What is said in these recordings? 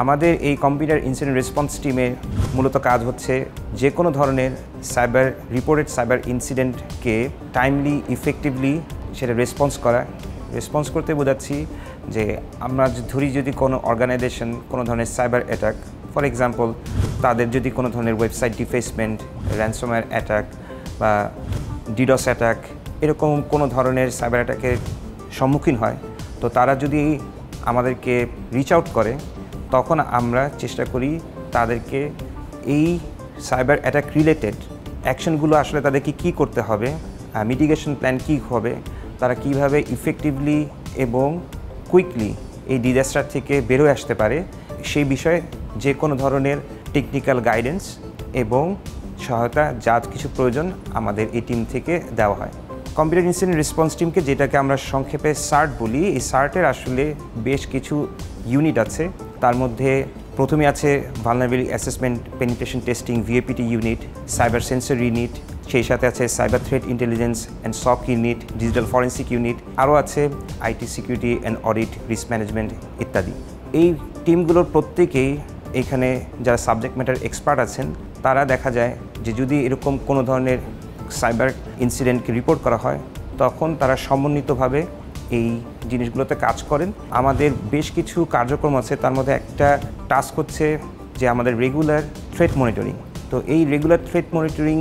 আমাদের এই computer incident response টিমের মূলত কাজ হচ্ছে যে কোনো ধরনের রিপোর্টেড সাইবার ইনসিডেন্টকে টাইমলি ইফেক্টিভলি সেটা রেসপন্স করতে বোঝাচ্ছি যে আমরা ধরি যদি কোনো অর্গানাইজেশন কোনো ধরনের সাইবার অ্যাটাক, ফর এক্সাম্পল তাদের যদি কোনো ধরনের ওয়েবসাইট ডিফেসমেন্ট, র্যানসমওয়্যার অ্যাটাক বা ডিডস অ্যাটাক এরকম কোনো ধরনের সাইবার অ্যাটাকের সম্মুখীন হয়, তো তারা যদি আমাদেরকে রিচ আউট করে তখন আমরা চেষ্টা করি তাদেরকে এই সাইবার অ্যাটাক রিলেটেড অ্যাকশনগুলো আসলে তাদেরকে কী করতে হবে, মিটিগেশন প্ল্যান কী হবে, তারা কিভাবে ইফেক্টিভলি এবং কুইকলি এই ডিজাস্টার থেকে বেরোয় আসতে পারে সেই বিষয়ে যে কোনো ধরনের টেকনিক্যাল গাইডেন্স এবং সহায়তা যা কিছু প্রয়োজন আমাদের এই টিম থেকে দেওয়া হয়। কম্পিউটার ইনসিডেন্ট রেসপন্স টিমকে যেটাকে আমরা সংক্ষেপে সার্ট বলি, এই সার্টের আসলে বেশ কিছু ইউনিট আছে। তার মধ্যে প্রথমে আছে vulnerability assessment penetration testing VAPT unit, cyber sensor unit, সেই সাথে আছে cyber threat intelligence and SOC unit, digital forensic unit, আরও আছে IT security and audit, risk management ইত্যাদি। এই টিমগুলোর প্রত্যেকেই এখানে যারা সাবজেক্ট ম্যাটার এক্সপার্ট আছেন তারা দেখা যায় যে যদি এরকম কোনো ধরনের সাইবার ইনসিডেন্টকে রিপোর্ট করা হয় তখন তারা সমন্বিতভাবে এই জিনিসগুলোতে কাজ করেন। আমাদের বেশ কিছু কার্যক্রম আছে, তার মধ্যে একটা টাস্ক হচ্ছে যে আমাদের রেগুলার থ্রেট মনিটরিং। তো এই রেগুলার থ্রেট মনিটরিং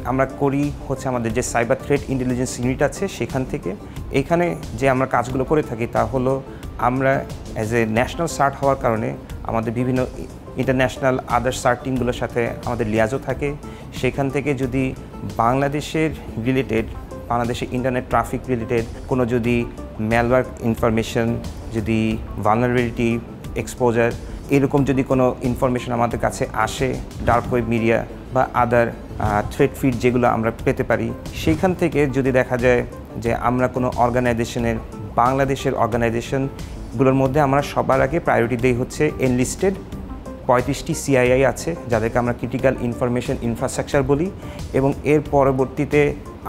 আমরা করি হচ্ছে আমাদের যে সাইবার থ্রেট ইন্টেলিজেন্স ইউনিট আছে সেখান থেকে। এখানে যে আমরা কাজগুলো করে থাকি তা হলো আমরা অ্যাজ এ ন্যাশনাল সার্ট হওয়ার কারণে আমাদের বিভিন্ন ইন্টারন্যাশনাল আদার সার্ট টিমগুলোর সাথে আমাদের লিয়াজও থাকে। সেখান থেকে যদি বাংলাদেশের ইন্টারনেট ট্রাফিক রিলেটেড কোনো যদি ম্যালওয়্যার ইনফরমেশন, যদি ভালনারেবিলিটি এক্সপোজার এরকম যদি কোনো ইনফরমেশন আমাদের কাছে আসে, ডার্ক ওয়েব মিডিয়া বা আদার থ্রেড ফিড যেগুলো আমরা পেতে পারি, সেইখান থেকে যদি দেখা যায় যে আমরা কোনো বাংলাদেশের অর্গানাইজেশনগুলোর মধ্যে আমরা সবার আগে প্রায়োরিটি দিই হচ্ছে এনলিস্টেড 35টি সিআইআই আছে যাদেরকে আমরা ক্রিটিক্যাল ইনফরমেশন ইনফ্রাস্ট্রাকচার বলি, এবং এর পরবর্তীতে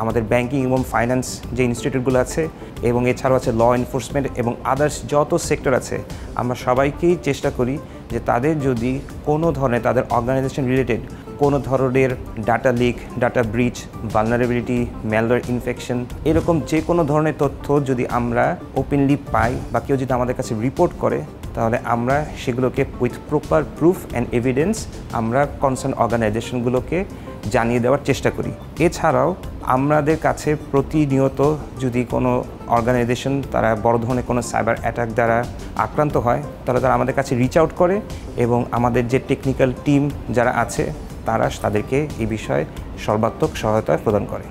আমাদের ব্যাংকিং এবং ফাইন্যান্স যে ইনস্টিটিউটগুলো আছে এবং এছাড়াও আছে ল এনফোর্সমেন্ট এবং আদার্স যত সেক্টর আছে, আমরা সবাইকেই চেষ্টা করি যে তাদের যদি কোনো ধরনের তাদের অর্গানাইজেশন রিলেটেড কোনো ধরনের ডাটা লিক, ডাটা ব্রিচ, ভালনারেবিলিটি, ম্যালওয়্যার ইনফেকশন এরকম যে কোনো ধরনের তথ্য যদি আমরা ওপেনলি পাই বা কেউ যদি আমাদের কাছে রিপোর্ট করে, তাহলে আমরা সেগুলোকে with proper proof and evidence আমরা কনসার্ন অর্গানাইজেশনগুলোকে জানিয়ে দেওয়ার চেষ্টা করি। এছাড়াও আমাদের কাছে প্রতিনিয়ত যদি কোনো অর্গানাইজেশন তারা বড় ধরনের কোনো সাইবার অ্যাটাক দ্বারা আক্রান্ত হয়, তাহলে তারা আমাদের কাছে রিচ আউট করে এবং আমাদের যে টেকনিক্যাল টিম যারা আছে তারা তাদেরকে এই বিষয়ে সর্বাত্মক সহায়তা প্রদান করে।